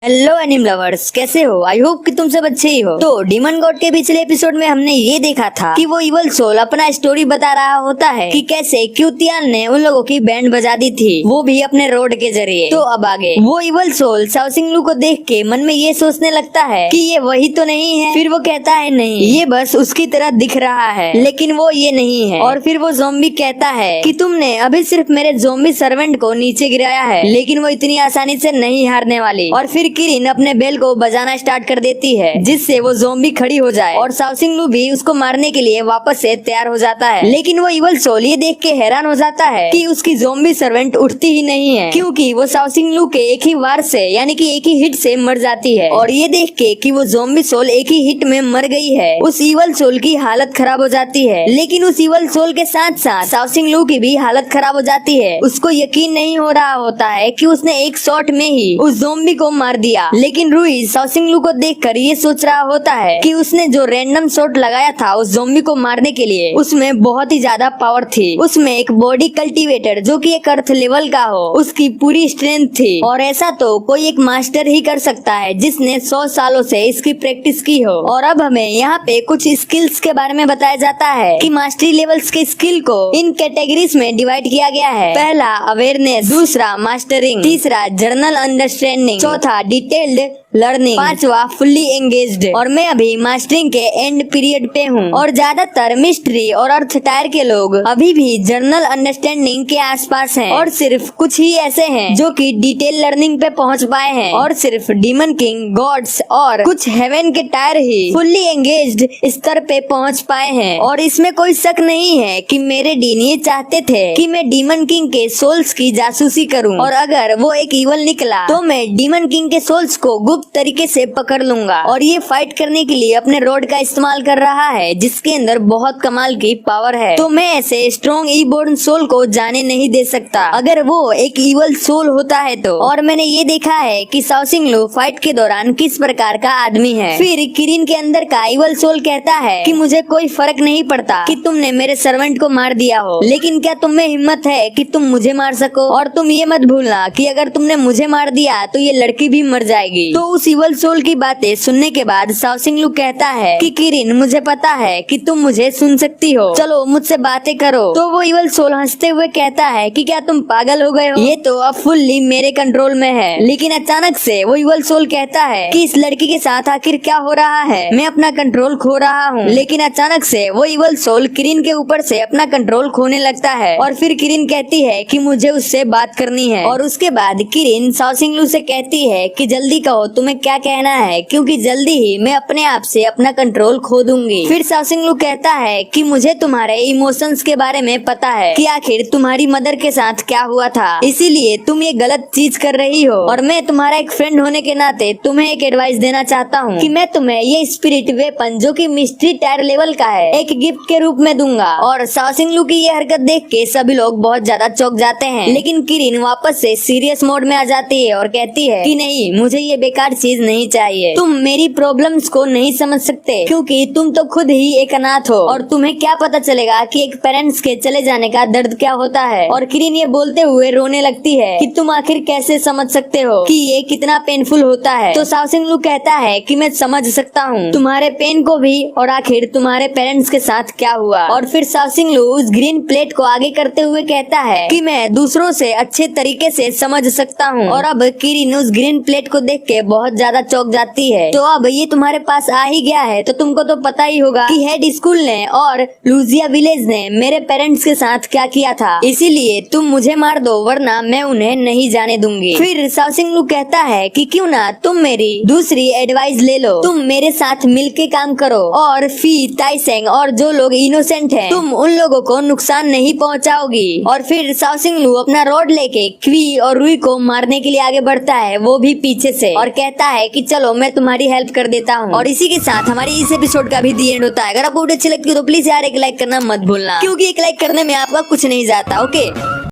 Hello एनिम lovers, कैसे हो? I hope कि तुम सब अच्छे ही हो। तो डीमन गॉड के पिछले एपिसोड में हमने ये देखा था कि वो इवल सोल अपना स्टोरी बता रहा होता है कि कैसे क्यूतियान ने उन लोगों की बैंड बजा दी थी, वो भी अपने रोड के जरिए। तो अब आगे वो इवल सोल साउसिंगलू को देख के मन में ये सोचने लगता है कि ये वही तो नहीं है। फिर वो कहता है नहीं, ये बस उसकी तरह दिख रहा है, लेकिन वो ये नहीं है। और फिर वो ज़ॉम्बी कहता है कि तुमने अभी सिर्फ मेरे ज़ॉम्बी सर्वेंट को नीचे गिराया है, लेकिन वो इतनी आसानी से नहीं हारने वाली। और फिर किरिन अपने बेल को बजाना स्टार्ट कर देती है, जिससे वो ज़ॉम्बी खड़ी हो जाए और साउसिंगलू भी उसको मारने के लिए वापस से तैयार हो जाता है। लेकिन वो इवल सोल ये देख के हैरान हो जाता है कि उसकी ज़ॉम्बी सर्वेंट उठती ही नहीं है, क्योंकि वो साउसिंगलू के एक ही वार से यानी कि एक ही हिट से मर जाती है। और ये देख के कि वो ज़ॉम्बी सोल एक ही हिट में मर गई है, उस इवल सोल की हालत खराब हो जाती है। लेकिन उस इवल सोल के साथ साथ साउसिंगलू की भी हालत खराब हो जाती है। उसको यकीन नहीं हो रहा होता है कि उसने एक शॉट में ही उस ज़ॉम्बी को मार दिया। लेकिन रुई साउसिंगलू को देखकर ये सोच रहा होता है कि उसने जो रैंडम शॉट लगाया था उस ज़ॉम्बी को मारने के लिए, उसमें बहुत ही ज्यादा पावर थी। उसमें एक बॉडी कल्टीवेटर जो कि एक अर्थ लेवल का हो, उसकी पूरी स्ट्रेंथ थी। और ऐसा तो कोई एक मास्टर ही कर सकता है जिसने 100 सालों से इसकी प्रैक्टिस की हो। और अब हमें यहाँ पे कुछ स्किल्स के बारे में बताया जाता है कि मास्टरी लेवल्स के स्किल को इन कैटेगरीज में डिवाइड किया गया है। पहला अवेयरनेस, दूसरा मास्टरिंग, तीसरा जर्नल अंडरस्टैंडिंग, चौथा डिटेल्ड लर्निंग, पांचवा फुल्ली एंगेज्ड। और मैं अभी मास्टरिंग के एंड पीरियड पे हूँ। और ज्यादातर मिस्ट्री और अर्थ टायर के लोग अभी भी जर्नल अंडरस्टैंडिंग के आसपास हैं, और सिर्फ कुछ ही ऐसे हैं जो कि डिटेल लर्निंग पे पहुँच पाए हैं। और सिर्फ डीमन किंग, गॉड्स और कुछ हेवन के टायर ही फुल्ली एंगेज्ड स्तर पे पहुँच पाए हैं। और इसमें कोई शक नहीं है कि मेरे डीन ये चाहते थे कि मैं डीमन किंग के सोल्स की जासूसी करूँ, और अगर वो एक इवल निकला तो मैं डीमन किंग के सोल्स को गुप्त तरीके से पकड़ लूंगा। और ये फाइट करने के लिए अपने रोड का इस्तेमाल कर रहा है, जिसके अंदर बहुत कमाल की पावर है। तो मैं ऐसे स्ट्रॉन्ग ईबोर्न सोल को जाने नहीं दे सकता अगर वो एक इवल सोल होता है तो। और मैंने ये देखा है कि साउसिंगलू फाइट के दौरान किस प्रकार का आदमी है। फिर किरिन के अंदर का इवल सोल कहता है कि मुझे कोई फर्क नहीं पड़ता कि तुमने मेरे सर्वेंट को मार दिया हो, लेकिन क्या तुम में हिम्मत है कि तुम मुझे मार सको? और तुम ये मत भूलना कि अगर तुमने मुझे मार दिया तो ये लड़की भी मर जाएगी। तो उस इवल सोल की बातें सुनने के बाद साउसिंगलू कहता है कि किरिन, मुझे पता है कि तुम मुझे सुन सकती हो, चलो मुझसे बातें करो। तो वो इवल सोल हंसते हुए कहता है कि क्या तुम पागल हो गए हो? ये तो अब फुल्ली मेरे कंट्रोल में है। लेकिन अचानक से वो इवल सोल कहता है कि इस लड़की के साथ आखिर क्या हो रहा है, मैं अपना कंट्रोल खो रहा हूँ। लेकिन अचानक से वो इवल सोल किरिन के ऊपर से अपना कंट्रोल खोने लगता है। और फिर किरिन कहती है कि मुझे उससे बात करनी है। और उसके बाद किरिन साउसिंगलू से कहती है कि जल्दी कहो तुम्हें क्या कहना है, क्योंकि जल्दी ही मैं अपने आप से अपना कंट्रोल खो दूंगी। फिर साउसिंगलू कहता है कि मुझे तुम्हारे इमोशंस के बारे में पता है कि आखिर तुम्हारी मदर के साथ क्या हुआ था, इसीलिए तुम ये गलत चीज कर रही हो। और मैं तुम्हारा एक फ्रेंड होने के नाते तुम्हें एक एडवाइस देना चाहता हूँ कि मैं तुम्हें ये स्पिरिट वेपन जो कि मिस्ट्री टायर लेवल का है, एक गिफ्ट के रूप में दूंगा। और साउसिंगलू की ये हरकत देख के सभी लोग बहुत ज्यादा चौंक जाते हैं। लेकिन किरिन वापस से सीरियस मोड में आ जाती है और कहती है कि नहीं, मुझे ये बेकार चीज नहीं चाहिए। तुम मेरी प्रॉब्लम्स को नहीं समझ सकते, क्योंकि तुम तो खुद ही एक अनाथ हो, और तुम्हें क्या पता चलेगा कि एक पेरेंट्स के चले जाने का दर्द क्या होता है। और किरिन ये बोलते हुए रोने लगती है कि तुम आखिर कैसे समझ सकते हो कि ये कितना पेनफुल होता है। तो साउसिंगलू कहता है कि मैं समझ सकता हूँ तुम्हारे पेन को भी, और आखिर तुम्हारे पेरेंट्स के साथ क्या हुआ। और फिर साउसिंगलू उस ग्रीन प्लेट को आगे करते हुए कहता है कि मैं दूसरों से अच्छे तरीके से समझ सकता हूँ। और अब किरिन उस ग्रीन प्लेट को देख के बहुत ज्यादा चौंक जाती है। तो अब ये तुम्हारे पास आ ही गया है तो तुमको तो पता ही होगा कि हेड स्कूल ने और लूजिया विलेज ने मेरे पेरेंट्स के साथ क्या किया था, इसीलिए तुम मुझे मार दो, वरना मैं उन्हें नहीं जाने दूंगी। फिर साउसिंगलू कहता है कि क्यों ना तुम मेरी दूसरी एडवाइस ले लो, तुम मेरे साथ मिलके काम करो, और फी, ताइसेंग और जो लोग इनोसेंट हैं, तुम उन लोगों को नुकसान नहीं पहुंचाओगी। और फिर साउसिंगलू अपना रोड लेके क्वी और रुई को मारने के लिए आगे बढ़ता है, वो भी पीछे से, और कहता है कि चलो मैं तुम्हारी हेल्प कर देता हूँ। और इसी के साथ हमारी इस एपिसोड का भी दी एंड होता है। अगर आपको वीडियो अच्छी लगती है तो प्लीज यार एक लाइक करना मत भूलना, क्योंकि एक लाइक करने में आपका कुछ नहीं जाता। ओके।